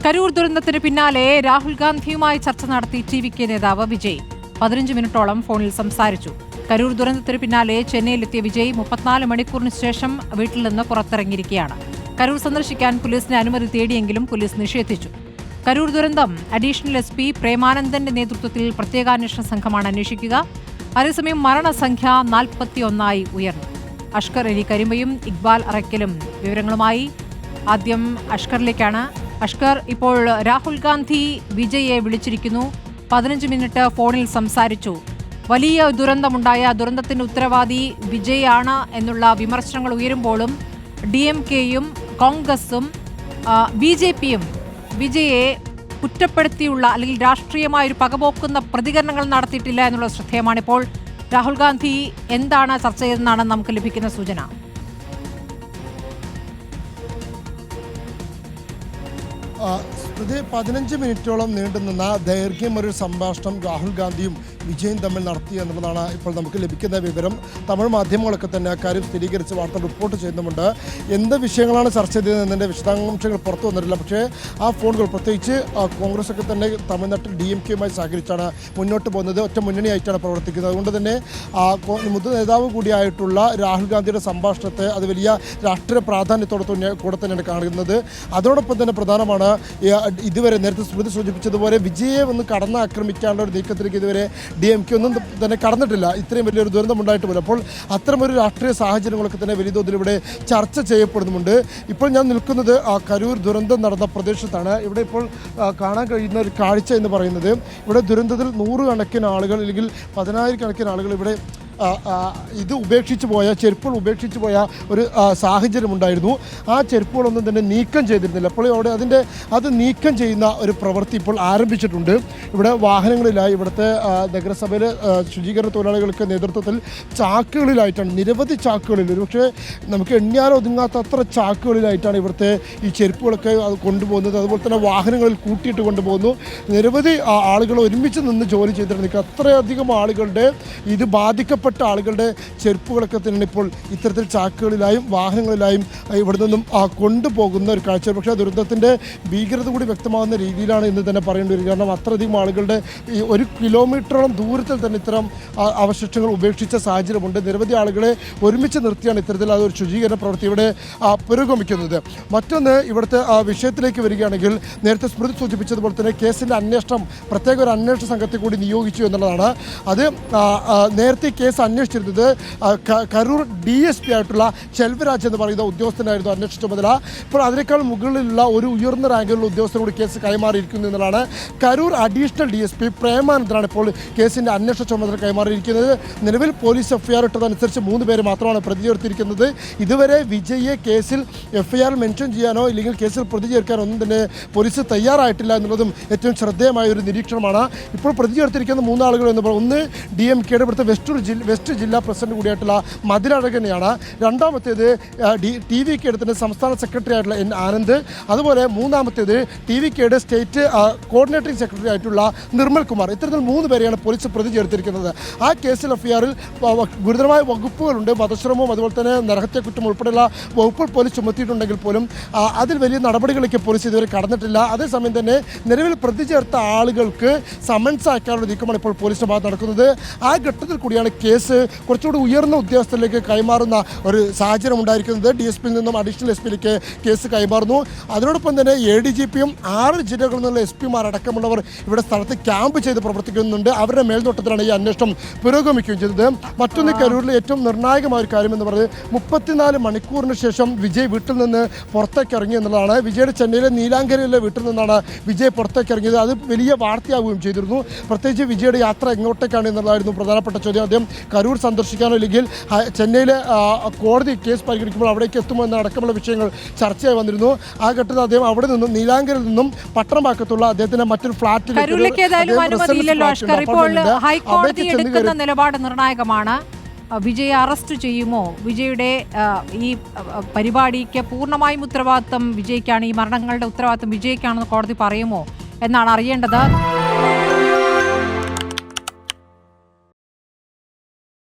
കരൂർ ദുരന്തത്തിന് പിന്നാലെ രാഹുൽ ഗാന്ധിയുമായി ചർച്ച നടത്തി ടി.വി.കെ നേതാവ് വിജയ് 15 മിനിറ്റോളം ഫോണിൽ സംസാരിച്ചു. കരൂർ ദുരന്തത്തിന് പിന്നാലെ ചെന്നൈയിലെത്തിയ വിജയ് 34 മണിക്കൂറിന് ശേഷം വീട്ടിൽ നിന്ന് പുറത്തിറങ്ങിയിരിക്കുകയാണ്. കരൂർ സന്ദർശിക്കാൻ പോലീസിന് അനുമതി തേടിയെങ്കിലും പോലീസ് നിഷേധിച്ചു. കരൂർ ദുരന്തം അഡീഷണൽ എസ് പി പ്രേമാനന്ദന്റെ നേതൃത്വത്തിൽ പ്രത്യേകാന്വേഷണ സംഘമാണ് അന്വേഷിക്കുക. അതേസമയം മരണസംഖ്യ 41 ഉയർന്നു. അഷ്കർ അലി കരിമ്പയും ഇക്ബാൽ അറയ്ക്കലും വിവരങ്ങളുമായി. ആദ്യം അഷ്കറിലേക്കാണ്. അഷ്കർ, ഇപ്പോൾ രാഹുൽ ഗാന്ധി വിജയെ വിളിച്ചിരിക്കുന്നു. 15 മിനിറ്റ് ഫോണിൽ സംസാരിച്ചു. വലിയ ദുരന്തമുണ്ടായ ദുരന്തത്തിന്റെ ഉത്തരവാദി വിജയാണ് എന്നുള്ള വിമർശനങ്ങൾ ഉയരുമ്പോഴും DMK-യും കോൺഗ്രസും BJP-യും വിജയെ കുറ്റപ്പെടുത്തിയുള്ള അല്ലെങ്കിൽ രാഷ്ട്രീയമായൊരു പകപോക്കുന്ന പ്രതികരണങ്ങൾ നടത്തിയിട്ടില്ല എന്നുള്ളത് ശ്രദ്ധേയമാണ്. ഇപ്പോൾ രാഹുൽ ഗാന്ധി എന്താണ് ചർച്ച ചെയ്തതെന്നാണ് നമുക്ക് ലഭിക്കുന്ന സൂചന? ഇത് 15 മിനിറ്റോളം നീണ്ടുനിന്ന ദൈർഘ്യമൊരു സംഭാഷണം രാഹുൽ ഗാന്ധിയും വിജയും തമ്മിൽ നടത്തി എന്നുള്ളതാണ് ഇപ്പോൾ നമുക്ക് ലഭിക്കുന്ന വിവരം. തമിഴ് മാധ്യമങ്ങളൊക്കെ തന്നെ അക്കാര്യം സ്ഥിരീകരിച്ച് വാർത്ത റിപ്പോർട്ട് ചെയ്യുന്നുമുണ്ട്. എന്ത് വിഷയങ്ങളാണ് ചർച്ച ചെയ്തതെന്നതിൻ്റെ വിശദാംശങ്ങൾ പുറത്തു വന്നിട്ടില്ല. പക്ഷേ ആ ഫോണുകൾ, പ്രത്യേകിച്ച് കോൺഗ്രസ് ഒക്കെ തന്നെ തമിഴ്നാട്ടിൽ DMK-യുമായി സഹകരിച്ചാണ് മുന്നോട്ട് പോകുന്നത്. ഒറ്റ മുന്നണിയായിട്ടാണ് പ്രവർത്തിക്കുന്നത്. അതുകൊണ്ട് തന്നെ മുതിർന്ന നേതാവ് കൂടിയായിട്ടുള്ള രാഹുൽ ഗാന്ധിയുടെ സംഭാഷണത്തെ അത് വലിയ രാഷ്ട്രീയ പ്രാധാന്യത്തോടെ കൂടെ തന്നെയാണ് കാണുന്നത്. അതോടൊപ്പം തന്നെ പ്രധാനമാണ് ഇതുവരെ നേരത്തെ സ്മൃതി സൂചിപ്പിച്ചതുപോലെ വിജയെ ഒന്ന് കടന്നാക്രമിക്കാനുള്ള ഒരു നീക്കത്തിലേക്ക് ഇതുവരെ DMK ഒന്നും തന്നെ കടന്നിട്ടില്ല. ഇത്രയും വലിയൊരു ദുരന്തം ഉണ്ടായിട്ട് പോലും. അപ്പോൾ അത്തരമൊരു രാഷ്ട്രീയ സാഹചര്യങ്ങളൊക്കെ തന്നെ വലിയ തോതിൽ ഇവിടെ ചർച്ച ചെയ്യപ്പെടുന്നുമുണ്ട്. ഇപ്പോൾ ഞാൻ നിൽക്കുന്നത് കരൂർ ദുരന്തം നടന്ന പ്രദേശത്താണ്. ഇവിടെ ഇപ്പോൾ കാണാൻ കഴിയുന്ന ഒരു കാഴ്ച എന്ന് പറയുന്നത്, ഇവിടെ ദുരന്തത്തിൽ 100 കണക്കിന് ആളുകൾ അല്ലെങ്കിൽ 10,000 കണക്കിന് ആളുകൾ ഇവിടെ ഇത് ചെരുപ്പുകൾ ഉപേക്ഷിച്ച് പോയ ഒരു സാഹചര്യമുണ്ടായിരുന്നു. ആ ചെരുപ്പുകളൊന്നും തന്നെ നീക്കം ചെയ്തിരുന്നില്ല. അപ്പോൾ അവിടെ അത് നീക്കം ചെയ്യുന്ന ഒരു പ്രവൃത്തി ഇപ്പോൾ ആരംഭിച്ചിട്ടുണ്ട്. ഇവിടെ വാഹനങ്ങളിലായി ഇവിടുത്തെ നഗരസഭയിലെ ശുചീകരണ തൊഴിലാളികൾക്ക് നേതൃത്വത്തിൽ ചാക്കുകളിലായിട്ടാണ്, നിരവധി ചാക്കുകളിൽ, ഒരുപക്ഷെ നമുക്ക് എണ്ണിയാൽ ഒതുങ്ങാത്തത്ര ചാക്കുകളിലായിട്ടാണ് ഇവിടുത്തെ ഈ ചെരുപ്പുകളൊക്കെ കൊണ്ടുപോകുന്നത്. അതുപോലെ തന്നെ വാഹനങ്ങളിൽ കൂട്ടിയിട്ട് കൊണ്ടുപോകുന്നു. നിരവധി ആളുകൾ ഒരുമിച്ച് നിന്ന് ജോലി ചെയ്തിരുന്നു. അത്രയധികം ആളുകളുടെ ഇത് ബാധിക്കപ്പെട്ട ആളുകളുടെ ചെരുപ്പുകളൊക്കെ തന്നെ ഇപ്പോൾ ഇത്തരത്തിൽ ചാക്കുകളിലായും വാഹനങ്ങളിലായും ഇവിടെ നിന്നും കൊണ്ടുപോകുന്ന ഒരു കാഴ്ച. പക്ഷേ ദുരന്തത്തിൻ്റെ ഭീകരത കൂടി വ്യക്തമാകുന്ന രീതിയിലാണ് ഇന്ന് തന്നെ പറയേണ്ടി വരും. കാരണം അത്രയധികം ആളുകളുടെ ഈ 1 കിലോമീറ്ററോളം ദൂരത്തിൽ തന്നെ ഇത്തരം അവശിഷ്ടങ്ങൾ ഉപേക്ഷിച്ച സാഹചര്യമുണ്ട്. നിരവധി ആളുകളെ ഒരുമിച്ച് നിർത്തിയാണ് ഇത്തരത്തിൽ അതൊരു ശുചീകരണ പ്രവൃത്തി ഇവിടെ പുരോഗമിക്കുന്നത്. മറ്റൊന്ന്, ഇവിടുത്തെ വിഷയത്തിലേക്ക് വരികയാണെങ്കിൽ നേരത്തെ സ്മൃതി സൂചിപ്പിച്ചതുപോലെ തന്നെ കേസിൻ്റെ അന്വേഷണം പ്രത്യേക ഒരു അന്വേഷണ സംഘത്തെ കൂടി നിയോഗിച്ചു എന്നുള്ളതാണ്. അത് നേരത്തെ കേസ് അന്വേഷിച്ചിരുന്നത് കരൂർ DSP ആയിട്ടുള്ള ചെൽവരാജ് എന്ന് പറയുന്ന ഉദ്യോഗസ്ഥനായിരുന്നു അന്വേഷണ ചുമതല. ഇപ്പോൾ അതിനേക്കാൾ മുകളിലുള്ള ഒരു ഉയർന്ന റാങ്കിലുള്ള ഉദ്യോഗസ്ഥനോട് കേസ് കൈമാറിയിരിക്കുന്നു എന്നുള്ളതാണ്. കരൂർ അഡീഷണൽ DSP പ്രേമാനന്ദനാണ് ഇപ്പോൾ കേസിൻ്റെ അന്വേഷണ ചുമതല കൈമാറിയിരിക്കുന്നത്. നിലവിൽ പോലീസ് FIR ഇട്ടതനുസരിച്ച് 3 പേര് മാത്രമാണ് പ്രതി ചേർത്തിരിക്കുന്നത്. ഇതുവരെ വിജയെ കേസിൽ FIR മെൻഷൻ ചെയ്യാനോ ഇല്ലെങ്കിൽ കേസിൽ പ്രതി ചേർക്കാനോ ഒന്നും തന്നെ പോലീസ് തയ്യാറായിട്ടില്ല എന്നുള്ളതും ഏറ്റവും ശ്രദ്ധേയമായ ഒരു നിരീക്ഷണമാണ്. ഇപ്പോൾ പ്രതി ചേർത്തിരിക്കുന്ന 3 ആളുകൾ എന്ന് പറയുന്നത്, ഒന്ന് DMK-യുടെ ഇവിടുത്തെ വെസ്റ്റ് ജില്ലാ പ്രസിഡന്റ് കൂടിയായിട്ടുള്ള മതിലഴകനെയാണ്. രണ്ടാമത്തേത് TVK-യുടെ സംസ്ഥാന സെക്രട്ടറി ആയിട്ടുള്ള N ആനന്ദ്. അതുപോലെ മൂന്നാമത്തേത് TVK-യുടെ സ്റ്റേറ്റ് കോർഡിനേറ്റിംഗ് സെക്രട്ടറി ആയിട്ടുള്ള നിർമ്മൽ കുമാർ. ഇത്തരത്തിൽ 3 പേരെയാണ് പോലീസ് പ്രതി ചേർത്തിരിക്കുന്നത്. ആ കേസിൽ FIR-ൽ ഗുരുതരമായ വകുപ്പുകളുണ്ട്. വധശ്രമവും അതുപോലെ തന്നെ നരഹത്യക്കുറ്റം ഉൾപ്പെടെയുള്ള വകുപ്പുകൾ പോലീസ് ചുമത്തിയിട്ടുണ്ടെങ്കിൽ പോലും അതിൽ വലിയ നടപടികളൊക്കെ പോലീസ് ഇതുവരെ കടന്നിട്ടില്ല. അതേസമയം തന്നെ നിലവിൽ പ്രതി ചേർത്ത ആളുകൾക്ക് സമൻസ് അയക്കാനുള്ള നീക്കമാണ് ഇപ്പോൾ പോലീസിൻ്റെ ഭാഗത്ത് നടക്കുന്നത്. ആ ഘട്ടത്തിൽ കൂടിയാണ് കേസ് കുറച്ചുകൂടി ഉയർന്ന ഉദ്യോഗസ്ഥരിലേക്ക് കൈമാറുന്ന ഒരു സാഹചര്യം ഉണ്ടായിരിക്കുന്നത്. DSP-യിൽ നിന്നും അഡീഷണൽ SP-യിലേക്ക് കേസ് കൈമാറുന്നു. അതിനോടൊപ്പം തന്നെ ADGP-യും 6 ജില്ലകളിൽ നിന്നുള്ള SP-മാർ അടക്കമുള്ളവർ ഇവിടെ സ്ഥലത്ത് ക്യാമ്പ് ചെയ്ത് പ്രവർത്തിക്കുന്നുണ്ട്. അവരുടെ മേൽനോട്ടത്തിലാണ് ഈ അന്വേഷണം പുരോഗമിക്കുകയും ചെയ്തത്. മറ്റൊന്ന്, കരൂരിലെ ഏറ്റവും നിർണായകമായ ഒരു കാര്യം എന്ന് പറയുന്നത് 34 മണിക്കൂറിന് ശേഷം വിജയ് വീട്ടിൽ നിന്ന് പുറത്തേക്ക് ഇറങ്ങി എന്നുള്ളതാണ്. വിജയുടെ ചെന്നൈയിലെ നീലാങ്കരയിലെ വീട്ടിൽ നിന്നാണ് വിജയ് പുറത്തേക്ക് ഇറങ്ങിയത്. അത് വലിയ വാർത്തയാവുകയും ചെയ്തിരുന്നു. പ്രത്യേകിച്ച് വിജയുടെ യാത്ര എങ്ങോട്ടേക്കാണ് എന്നുള്ളതായിരുന്നു പ്രധാനപ്പെട്ട ചോദ്യം. അദ്ദേഹം കരൂർ സന്ദർശിക്കാനോ അല്ലെങ്കിൽ ചെന്നൈയിലെ കോടതി കേസ് പരിഗണിക്കുമ്പോൾ അവിടേക്ക് എത്തുമോ എന്ന അടക്കമുള്ള വിഷയങ്ങൾ ചർച്ചയായി വന്നിരുന്നു. ആ ഘട്ടത്തിൽ അദ്ദേഹം അവിടെ നിന്നും നീലാങ്കരയിൽ നിന്നും പട്ടണമാക്കത്തുള്ള അദ്ദേഹത്തിന്റെ മറ്റൊരു ഫ്ളാറ്റിലേക്ക് ഹൈക്കോടതി എടുക്കുന്ന നിലപാട് നിർണായകമാണ്. വിജയെ അറസ്റ്റ് ചെയ്യുമോ? വിജയുടെ ഈ പരിപാടിക്ക് പൂർണ്ണമായും ഉത്തരവാദിത്തം വിജയ്ക്കാണ്, ഈ മരണങ്ങളുടെ ഉത്തരവാദിത്തം വിജയ്ക്കാണെന്ന് കോടതി പറയുമോ എന്നാണ് അറിയേണ്ടത്.